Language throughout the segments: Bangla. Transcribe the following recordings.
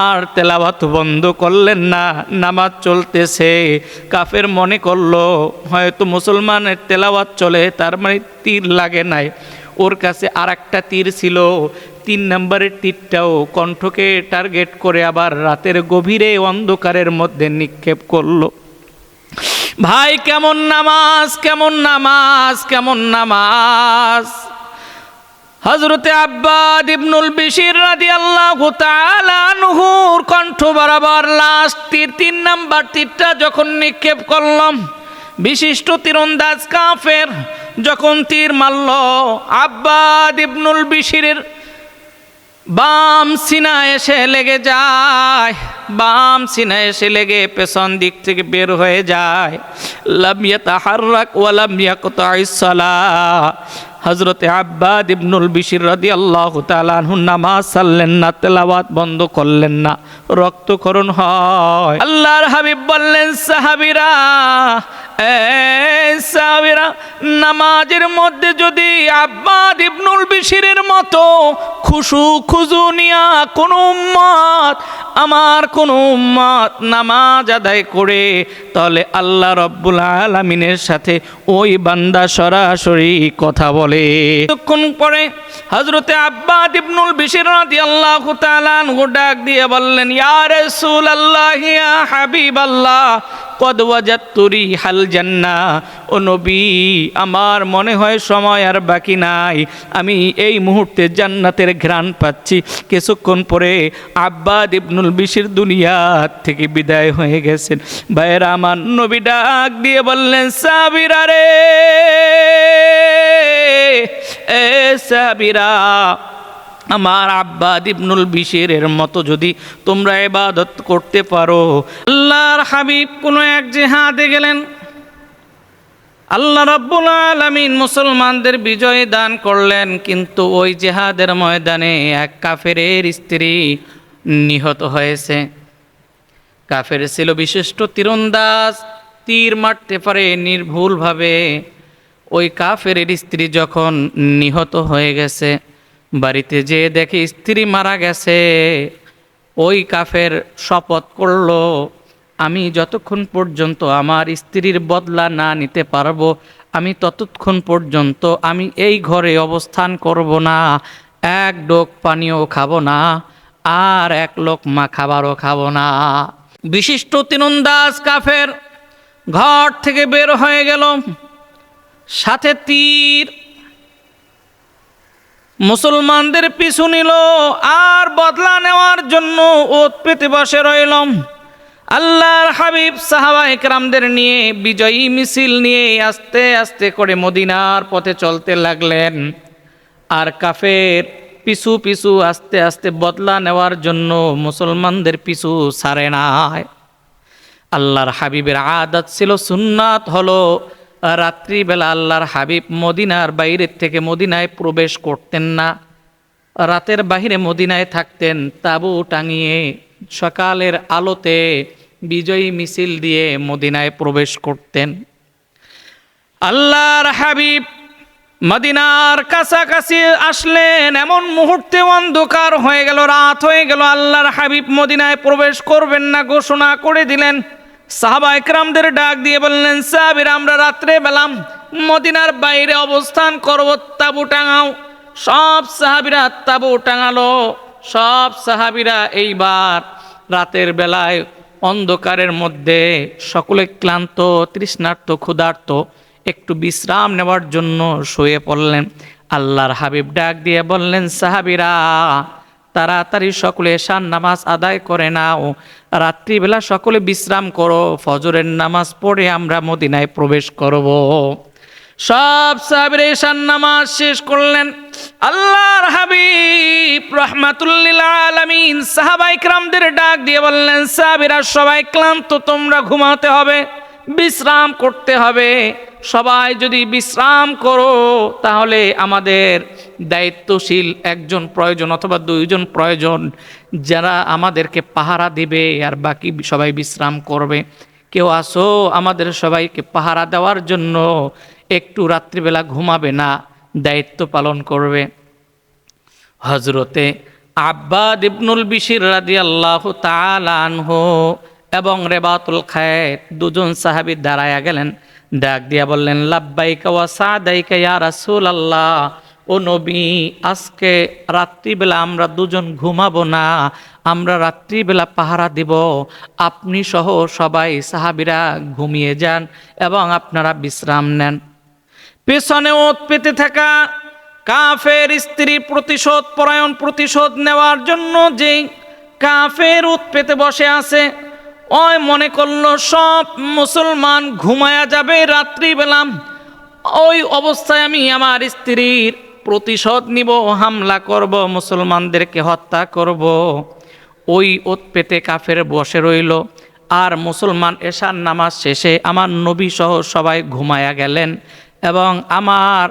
আর তেলাওয়াত বন্ধ করলেন না, নামাজ চলতেছে। কাফের মনে করলো হয়তো মুসলমানের তেলাওয়াত চলে, তার মানে তীর লাগে নাই। ওর কাছে আর একটা তীর ছিল, 3 নম্বরের তীরটাও কণ্ঠকে টার্গেট করে আবার রাতের গভীরে অন্ধকারের মধ্যে নিক্ষেপ করলো। ভাই কেমন নামাজ, কেমন নামাজ, কেমন নামাজ! হযরতে আব্বাদ ইবনুল বিশির রাদিয়াল্লাহু তাআলা আনহুর কণ্ঠ বরাবর লাস্ট তীর 3 নাম্বার তীরটা যখন নিক্ষেপ করলাম, বিশিষ্ট তীরন্দাজ কাফের যখন তীর মারল, আব্বাদ ইবনুল বিশিরের বাম সিনায় এসে লেগে যায়, বাম সিনায় এসে লেগে পেছন দিক থেকে বের হয়ে যায়। লাম ইয়াতাহাররাক ওয়া লাম ইয়াকতাইস সালাহ। হযরতে আব্বাদ ইবনুল বিশির রাদিয়াল্লাহু তাআলা আনহু নামাজ ছাড়লেন না, তেলাওয়াত বন্ধ করলেন না, রক্তক্ষরণ হয়। আল্লাহর হাবিব বললেন, সাহাবীরা, সাহাবীরা, নামাজের মধ্যে যদি আব্বাদ ইবনুল বিশিরের মতো খুশু খুজু নিয়া কোন উম্মত, আমার কোন উম্মত নামাজ আদায় করে, তাহলে আল্লাহ রাব্বুল আলামিনের সাথে ওই বান্দা সরাসরি কথা বলে। কিছুক্ষণ পরে হযরতে আব্বাদ ইবনুল বিশির রাদিয়াল্লাহু তাআলা আনহু ডাক দিয়ে বললেন, ইয়া রাসূলুল্লাহ, ইয়া হাবিবাল্লাহ, কদ ওয়াজাদতু রিহাল জান্নাহ। ও নবী, আমার মনে হয় সময় আর বাকি নাই, আমি এই মুহূর্তে জান্নাতের ঘ্রাণ পাচ্ছি। কিছুক্ষণ পরে আব্বাদ ইবনুল বিশির দুনিয়া থেকে বিদায় হয়ে গেছেন। ভাইয়েরা আমার, নবী ডাক দিয়ে বললেন, সাহাবীরা রে, এ সাহাবীরা, আমার আব্বাদ ইবনুল বিশিরের মতো যদি তোমরা ইবাদত করতে পারো। আল্লাহর হাবিব কোনো এক জিহাদে গেলেন, আল্লাহ রাব্বুল আলামিন মুসলমানদের বিজয় দান করলেন, কিন্তু ওই জিহাদের ময়দানে এক কাফেরের স্ত্রী নিহত হয়েছে। কাফের ছিল বিশিষ্ট তীরন্দাজ, তীর মারতে পারে নির্ভুলভাবে। ওই কাফেরের স্ত্রী যখন নিহত হয়ে গেছে, বাড়িতে যেয়ে দেখে স্ত্রী মারা গেছে। ওই কাফের শপথ করলো, আমি যতক্ষণ পর্যন্ত আমার স্ত্রীর বদলা না নিতে পারবো, আমি ততক্ষণ পর্যন্ত আমি এই ঘরে অবস্থান করব না, এক ডোক পানিও খাবো না, আর এক লোকমা খাবারও খাবো না। বিশিষ্ট তীরন্দাজ কাফের ঘর থেকে বের হয়ে গেল, সাথে তীর। মুসলমানদের পিছু নিল আর বদলা নেওয়ার জন্য ওত পেতে বসে রইল। আল্লাহর হাবিব সাহাবায়ে কেরামদের নিয়ে বিজয়ী মিছিল নিয়ে আস্তে আস্তে করে মদিনার পথে চলতে লাগলেন। আর কাফের পিছু পিছু আস্তে আস্তে বদলা নেওয়ার জন্য মুসলমানদের পিছু ছাড়ে না। আল্লাহর হাবিবের আদত ছিল, সুন্নাত হলো, রাত্রিবেলা আল্লাহর হাবিব মদিনার বাইরের থেকে মদিনায় প্রবেশ করতেন না, রাতের বাহিরে মদিনায় থাকতেন, তাঁবু টাঙিয়ে সকালের আলোতে বিজয়ী মিছিল দিয়ে মদিনায় প্রবেশ করতেন। আল্লাহর হাবিব মদিনার কাছাকাছি আসলেন, এমন মুহূর্তে অন্ধকার হয়ে গেল, রাত হয়ে গেল। আল্লাহর হাবিব মদিনায় প্রবেশ করবেন না ঘোষণা করে দিলেন। সাহাবায়ে কেরামদের ডাক দিয়ে বললেন, সাহাবীরা, আমরা রাত্রে বেলা মদিনার বাইরে অবস্থান করব, তাঁবু টাঙাও। সব সাহাবীরা তাঁবু টাঙালো। সব সাহাবীরা এইবার রাতের বেলায় অন্ধকারের মধ্যে সকলে ক্লান্ত, তৃষ্ণার্ত, ক্ষুধার্ত, একটু বিশ্রাম নেওয়ার জন্য শুয়ে পড়লেন। আল্লাহর হাবিব ডাক দিয়ে বললেন, সাহাবীরা, তাড়াতাড়ি সকলে এশার নামাজ আদায় করে নাও, রাত্রিবেলা সকলে বিশ্রাম করো, ফজরের নামাজ পড়ে আমরা মদিনায় প্রবেশ করব। সব সাহাবীরা এশার নামাজ শেষ করলেন। আল্লাহর হাবিব রাহমাতুল লিল আলামিন সাহাবায়ে কেরামদের ডাক দিয়ে বললেন, সাহাবীরা, সবাই ক্লান্ত, তোমরা ঘুমাতে হবে, বিশ্রাম করতে হবে। সবাই যদি বিশ্রাম করো তাহলে আমাদের দায়িত্বশীল একজন প্রয়োজন অথবা 2 জন প্রয়োজন, যারা আমাদেরকে পাহারা দিবে, আর বাকি সবাই বিশ্রাম করবে। কেউ আসো আমাদের সবাইকে পাহারা দেওয়ার জন্য, একটু রাত্রিবেলা ঘুমাবে না, দায়িত্ব পালন করবে। হযরতে আব্বাদ ইবনুল বিশির রাদিয়াল্লাহু তাআলা আনহু এবং রেবাতুল খায়ের দুজন সাহাবী দাঁড়ায়া গেলেন, ডাক দিয়া বললেন, লাব্বাইকা ওয়া সাদাইকা ইয়া রাসূলুল্লাহ, ও নবী, আজকে রাত্রিবেলা আমরা দুজন ঘুমাবো না, আমরা রাত্রিবেলা পাহারা দিব। আপনি সহ সবাই সাহাবীরা ঘুমিয়ে যান এবং আপনারা বিশ্রাম নেন। পেছনে ওত পেতে থাকা কাফের স্ত্রী প্রতিশোধ পরায়ণ, প্রতিশোধ নেওয়ার জন্য যে কাফের ওত পেতে বসে আছে, ওই মনে করলো সব মুসলমান ঘুমায়া যাবে রাত্রিবেলা, ওই অবস্থায় আমি আমার স্ত্রীর প্রতিশোধ নিব, হামলা করব, মুসলমানদেরকে হত্যা করব। ওই ওত পেতে কাফের বসে রইল। আর মুসলমান এশার নামাজ শেষে আমার নবী সহ সবাই ঘুমায়া গেলেন এবং আমার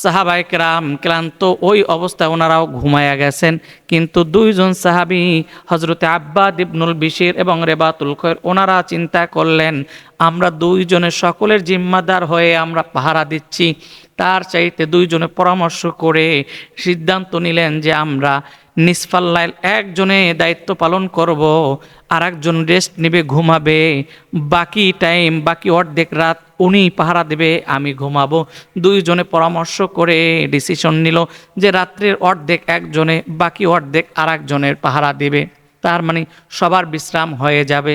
সাহাবায়ে কেরাম ক্লান্ত, ওই অবস্থায় ওনারাও ঘুমায়া গেছেন। কিন্তু দুইজন সাহাবী হযরতে আব্বাদ ইবনুল বিশির এবং রেবাতুল খৈর, ওনারা চিন্তা করলেন আমরা দুইজনের সকলের জিম্মাদার হয়ে আমরা পাহারা দিচ্ছি, তার চাইতে দুইজনে পরামর্শ করে সিদ্ধান্ত নিলেন যে আমরা নিসফাল্লাইল, একজনে দায়িত্ব পালন করব, আর একজন রেস্ট নেবে, ঘুমাবে, বাকি টাইম, বাকি অর্ধেক রাত উনি পাহারা দেবে, আমি ঘুমাবো। দুইজনে পরামর্শ করে ডিসিশন নিল যে রাত্রের অর্ধেক একজনে, বাকি অর্ধেক আর একজনের পাহারা দেবে, তার মানে সবার বিশ্রাম হয়ে যাবে।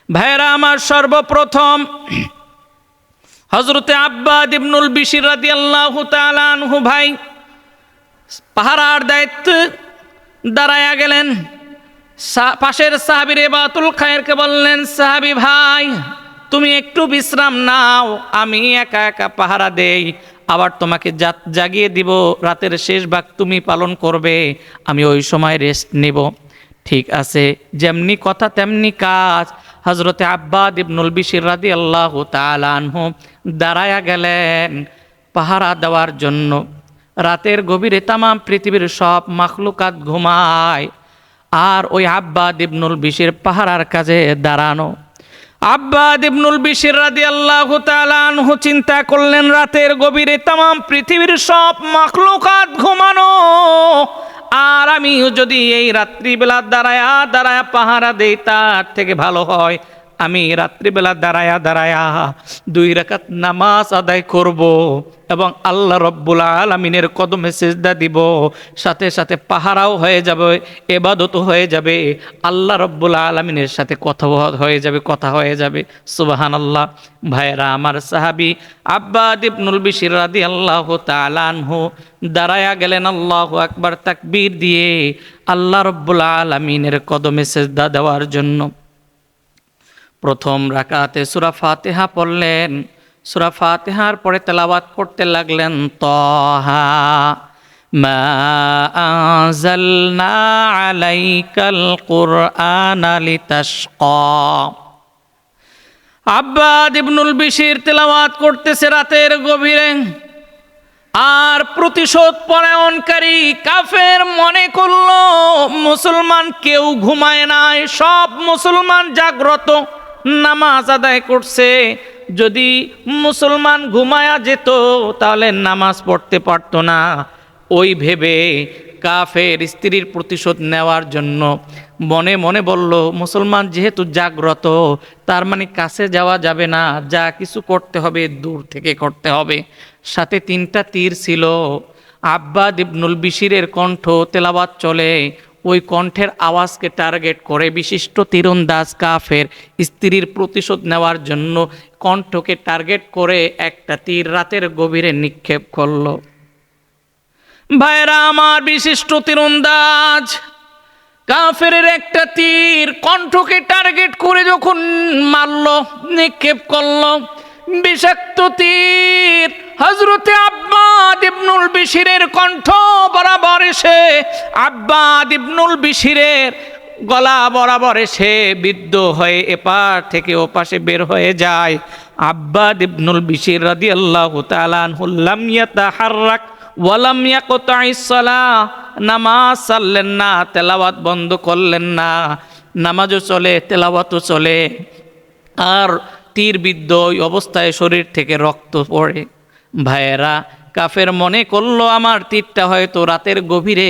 ভাইরা আমার, সর্বপ্রথম হযরতে আব্বাদ ইবনুল বিশির রাদিয়াল্লাহু তাআলা আনহু ভাই পাহারার দায়িত্ব দাঁড়ায়া গেলেন। পাশের সাহাবী রেবাতুল খায়েরকে বললেন, সাহাবী ভাই, তুমি একটু বিশ্রাম নাও, আমি একা একা পাহারা দেই, আবার তোমাকে জাগিয়ে দিব, রাতের শেষ ভাগ তুমি পালন করবে, আমি ওই সময় রেস্ট নিব। ঠিক আছে, যেমনি কথা তেমনি কাজ। হযরতে আব্বাদ ইবনুল বিশির রাদিয়াল্লাহু তাআলা আনহু দাঁড়ায়া গেলেন পাহারা দেওয়ার জন্য। রাতের গভীরে তামাম পৃথিবীর সব মাখলুকাত ঘুমায়, আর ওই আব্বাদ ইবনুল বিশির পাহারার কাজে দাঁড়ানো। আব্বাদ ইবনুল বিশির রাদিয়াল্লাহু তাআলা আনহু চিন্তা করলেন, রাতের গভীরে তামাম পৃথিবীর সব মাখলুকাত ঘুমানো, আর আমিও যদি এই রাত্রিবেলা দাঁড়ায়া দাঁড়ায়া পাহারা দেই, তার থেকে ভালো হয় আমি রাত্রিবেলা দাঁড়ায়া দাঁড়ায়া 2 রাকাত নামাজ আদায় করব এবং আল্লাহ রব্বুল আলামিনের কদমে সিজদা দিব, সাথে সাথে পাহারাও হয়ে যাবে, ইবাদতও হয়ে যাবে, আল্লাহ রব্বুল আলামিনের সাথে কথা হয়ে যাবে। সুবহানাল্লাহ। ভাইরা আমার, সাহাবী আব্বাদ ইবনুল বিশির রাদিয়াল্লাহু তাআলা আনহু দাঁড়ায়া গেলেন আল্লাহু আকবার তাকবীর দিয়ে আল্লাহ রব্বুল আলামিনের কদমে সিজদা দেওয়ার জন্য। প্রথম রাকাতে সূরা ফাতিহা পড়লেন, সূরা ফাতিহার পরে তেলাওয়াত করতে লাগলেন, তাহা মা আনজালনা আলাইকাল কুরআনা লিতাশকা। আব্বাদ ইবনুল বিশির তেলাওয়াত করতেছে রাতের গভীরে, আর প্রতিশোধ পরায়ণকারী কাফের মনে করলো মুসলমান কেউ ঘুমায় নাই, সব মুসলমান জাগ্রত নামাজ আদায় করছে। যদি মুসলমান ঘুমায়া যেত তাহলে নামাজ পড়তে পারতো না। ওই ভেবে কাফের স্ত্রীর প্রতিশোধ নেওয়ার জন্য মনে মনে বলল, মুসলমান যেহেতু জাগ্রত, তার মানে কাছে যাওয়া যাবে না, যা কিছু করতে হবে দূর থেকে করতে হবে। সাথে 3টা তীর ছিল। আব্বাদ ইবনুল বিশিরের কণ্ঠ তেলাওয়াত চলে, ওই কণ্ঠের আওয়াজকে টার্গেট করে বিশিষ্ট তীরন্দাজ কাফের স্ত্রীর প্রতিশোধ নেওয়ার জন্য কণ্ঠকে টার্গেট করে একটা তীর রাতের গভীরে নিক্ষেপ করলো। ভাইরা আমার, বিশিষ্ট তীরন্দাজ কাফের একটা তীর কণ্ঠকে টার্গেট করে যখন মারলো, নিক্ষেপ করলো, বিষাক্ত তীর হযরতে আব্বাদ ইবনুল বিশিরের কণ্ঠ বরাবর এসে আব্বাদ ইবনুল বিশিরের গলা বরাবর এসে বিদ্ধ হয়ে এপার থেকে ওপাশে বের হয়ে যায়। আব্বাদ ইবনুল বিশির রাদিয়াল্লাহু তাআলা আনহু লাম ইয়াতাহাররাক ওয়া লাম ইয়াকতাইস সালাহ, নামাজ ছাড়লেন না, তেলাওয়াত বন্ধ করলেন না, নামাজও চলে, তেলাওয়াতও চলে, আর তীর বিদ্ধ ওই অবস্থায় শরীর থেকে রক্ত পড়ে। ভাইয়েরা, কাফের মনে করলো আমার তীরটা হয়তো রাতের গভীরে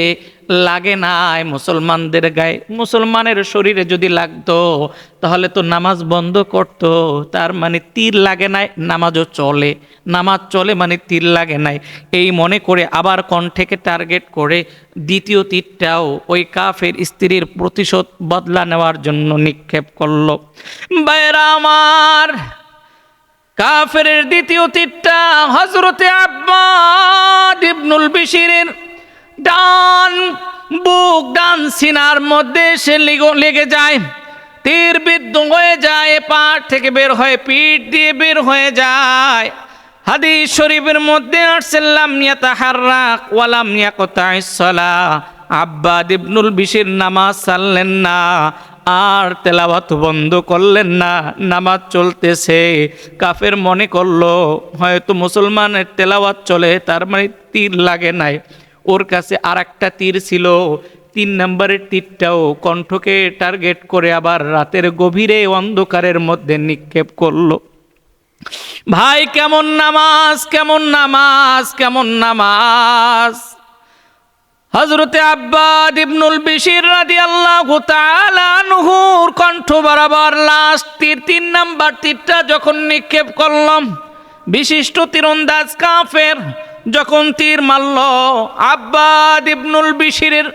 লাগে নাই মুসলমানদের গায়ে, মুসলমানের শরীরে যদি লাগতো তাহলে তো নামাজ বন্ধ করত। তার মানে তীর লাগে নাই, নামাজও চলে, নামাজ চলে মানে তীর লাগে নাই। এই মনে করে আবার কণ্ঠেকে টার্গেট করে দ্বিতীয় তীরটাও ওই কাফের স্ত্রীর প্রতিশোধ বদলা নেওয়ার জন্য নিক্ষেপ করলো। বাইরা আমার, কাফের দ্বিতীয় তীরটা হযরতে আব্বাদ ইবনুল বিশিরের ডান বুক, ডান সিনার মধ্যে সে লেগে যায়। তীর বিদ্ধ হয়ে যায়, পাট থেকে বের হয়ে পিঠ দিয়ে বের হয়ে যায়। হাদিস শরীফের মধ্যে আসছে লাম ইয়াতাহাররাক ওয়া লাম ইয়াকতাইস সালাহ, আব্বাদ ইবনুল বিশির নামাজ ছাড়লেন না আর তেলাওয়াত বন্ধ করলেন না, নামাজ চলতেছে। কাফের মনে করলো হয়তো মুসলমানের তেলাওয়াত চলে, তার মানে তীর লাগে নাই। ওর কাছে আর একটা তীর ছিল, 3 নম্বরের তীরটাও কণ্ঠকে টার্গেট করে আবার রাতের গভীরে অন্ধকারের মধ্যে নিক্ষেপ করলো। ভাই কেমন নামাজ, কেমন নামাজ, কেমন নামাজ! হযরতে আব্বাদ ইবনুল বিশির রাদিয়াল্লাহু তাআলা আনহুর কণ্ঠ বরাবর লাস্ট তীর, 3 নাম্বার তীরটা যখন নিক্ষেপ করলাম, বিশিষ্ট তীরন্দাজ কাফের যখন তীর মারল, আব্বাদ ইবনুল বিশিরের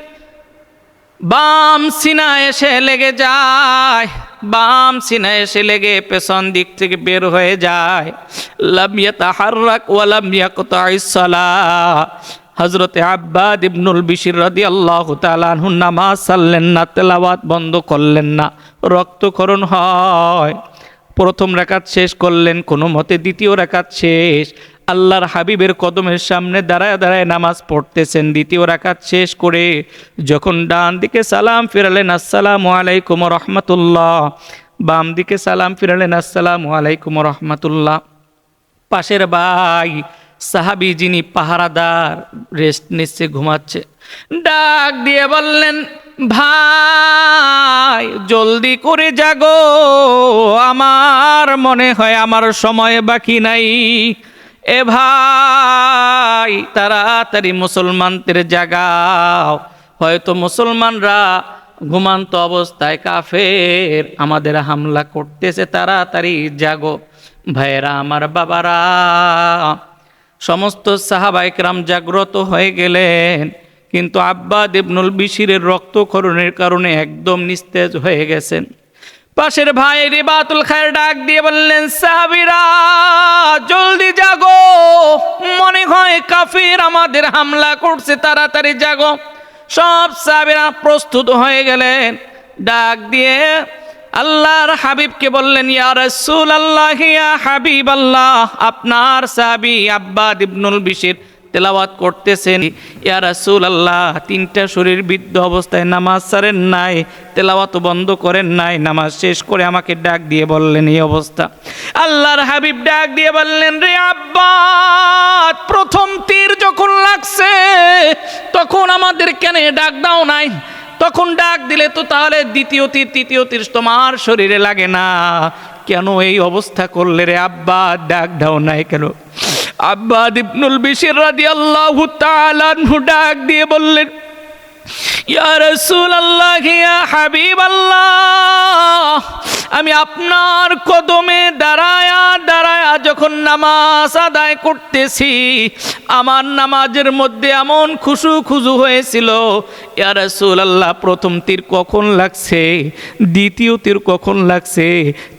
বাম সিনা এসে লেগে যায়, বাম সিনা এসে লেগে পেছন দিক থেকে বের হয়ে যায়। লাম ইয়াতাহাররাক ওয়া লাম ইয়াকতাইস সালাহ, হযরতে আব্বাদ ইবনুল বিশির রাদিয়াল্লাহু তাআলা আনহু নামাজ ছাড়লেন না, তেলাওয়াত বন্ধ করলেন না, রক্তক্ষরণ হয়। প্রথম রাকাত শেষ করলেন কোনো মতে, দ্বিতীয় রাকাত শেষ, আল্লাহর হাবিবের কদমের সামনে দাঁড়ায় দাঁড়ায় নামাজ পড়তেছেন। দ্বিতীয় রাকাত শেষ করে যখন ডান দিকে সালাম ফিরালেন আসসালামু আলাইকুম ওয়া রাহমাতুল্লাহ, বাম দিকে সালাম ফিরালেন আসসালামু আলাইকুম ওয়া রাহমাতুল্লাহ, পাশের ভাই সাহাবী যিনি পাহারাদার রেস্ট নিচ্ছে, ঘুমাচ্ছে, ডাক দিয়ে বললেন ভাই জলদি করে জাগো, আমার মনে হয় আমার সময় বাকি নাই। এ ভাই তাড়াতাড়ি মুসলমানদের জাগাও, হয়তো মুসলমানরা ঘুমান্ত অবস্থায় কাফের আমাদের হামলা করতেছে, তাড়াতাড়ি জাগো। ভাইয়েরা আমার, বাবারা, সমস্ত সাহাবা ইকরাম জাগ্রত হয়ে গেলেন, কিন্তু আব্বাদ ইবনুল বিশিরের রক্তক্ষরণের কারণে একদম নিস্তেজ হয়ে গেছেন। পাশের ভাই রিবাতুল খায়ের ডাক দিয়ে বললেন সাহাবীরা জলদি জাগো, মনে হয় কাফির আমাদের হামলা করছে, তাড়াতাড়ি জাগো। সব সাহাবীরা প্রস্তুত হয়ে গেলেন। ডাক দিয়ে আল্লাহর হাবিবকে বললেন ইয়া রাসূলুল্লাহ, ইয়া হাবিবাল্লাহ, আপনার সাহাবী আব্বাদ ইবনুল বিশির তেলাওয়াত করতেছেন। ইয়া রাসূলুল্লাহ, 3টা শরীর বিদ্ধ অবস্থায় নামাজ ছাড়েন নাই, তেলাওয়াত বন্ধ করেন নাই, নামাজ শেষ করে আমাকে ডাক দিয়ে বললেন এই অবস্থা। আল্লাহর হাবিব ডাক দিয়ে বললেন রে আব্বাদ, প্রথম তীর যখন লাগছে তখন আমাদের কেন ডাক দাও নাই? তখন ডাক দিলে তো তাহলে দ্বিতীয় তীর তৃতীয় তীর তোমার শরীরে লাগে না, কেন এই অবস্থা করলে রে আব্বাদ? ডাক দাও নাই কেন? আব্বাদ ইবনুল বিশির রাদিয়াল্লাহু তাআলা আনহু ডাক দিয়ে বললেন ইয়া রাসূলুল্লাহ, ইয়া হাবিবাল্লাহ, আমি আপনার কদমে দাঁড়ায়া দাঁড়ায়া যখন নামাজ আদায় করতেছি, আমার নামাজের মধ্যে এমন খুশু হয়েছিল, ইয়া রাসূলুল্লাহ, প্রথম তীর কখন লাগছে, দ্বিতীয় তীর কখন লাগছে,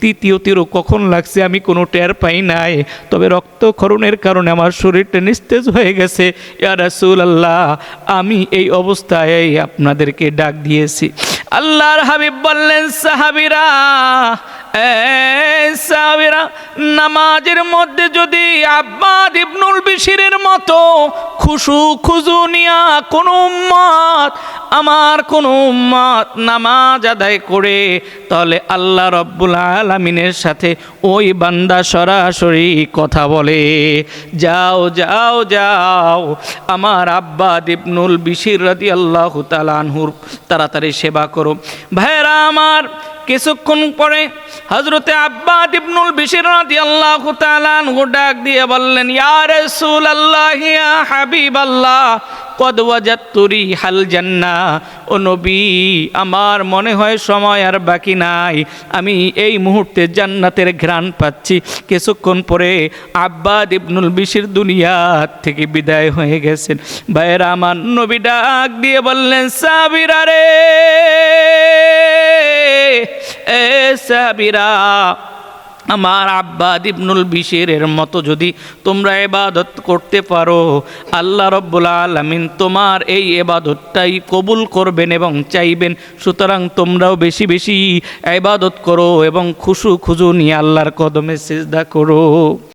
তৃতীয় তীরও কখন লাগছে আমি কোনো টের পাই নাই, তবে রক্তক্ষরণের কারণে আমার শরীরটা নিস্তেজ হয়ে গেছে। ইয়া রাসূলুল্লাহ, আমি এই অবস্থায় আপনাদেরকে ডাক দিয়েছি। আল্লাহর হাবিব বললেন সাহাবীরা, সাহাবীরা, নামাজের মধ্যে যদি আব্বাদ ইবনুল বিশিরের মতো খুজু নিয়া কোন উম্মত, আমার কোন উম্মত নামাজ আদায় করে, তাহলে আল্লাহ রব্বুল আলামিনের সাথে ওই বান্দা সরাসরি কথা বলে। যাও যাও যাও, আমার আব্বাদ ইবনুল বিশির রাদিয়াল্লাহু তাআলা আনহুর তাড়াতাড়ি সেবা করো। ভাইরা আমার, কিছুক্ষণ পরে হযরতে আব্বাদ ইবনুল বিশর রাদিয়াল্লাহু তাআলা আনহু ডাক দিয়ে বললেন, ইয়া রাসূলুল্লাহ ইয়া হাবিবাল্লাহ কদ ওয়াজাদতু রিহাল জান্নাহ। ও নবী, আমার মনে হয় সময় আর বাকি নাই, আমি এই মুহূর্তে জান্নাতের ঘ্রাণ পাচ্ছি। কিছুক্ষণ পরে আব্বাদ ইবনুল বিশর দুনিয়া থেকে বিদায় হয়ে গেছেন। ভাইয়েরা আমার, নবী ডাক দিয়ে বললেন, সাহাবীরা রে, এ সাহাবীরা, আমার আব্বাদ ইবনুল বিশরের মতো যদি তোমরা ইবাদত করতে পারো, আল্লাহ রাব্বুল আলামিন তোমার এই ইবাদতটাই কবুল করবেন এবং চাইবেন। সুতরাং তোমরাও বেশি বেশি ইবাদত করো এবং খুশু নিয়ে আল্লাহর কদমে সিজদা করো।